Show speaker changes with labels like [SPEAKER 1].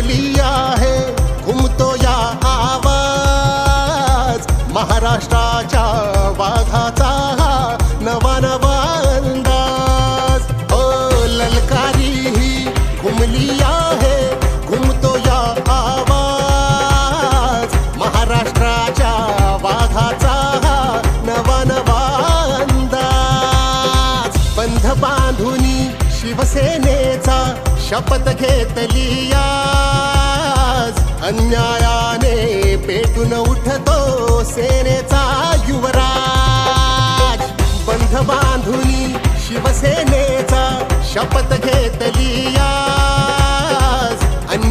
[SPEAKER 1] घुमली आहे, घुमतो या आवाज, महाराष्ट्राच्या वाघाचा हा नवा नवा अंदाज. हो ललकारी ही घुमली आहे, घुमतो या आवाज, महाराष्ट्राच्या वाघाचा हा नवा नवा अंदाज. बंध बांधुनी शिवसेनेचा शपथ घेतली आज, अन्यायाने पेटून उठतो सेनेचा युवराज. बंध बांधुनी शिवसेनेचा शपथ घेतली आज,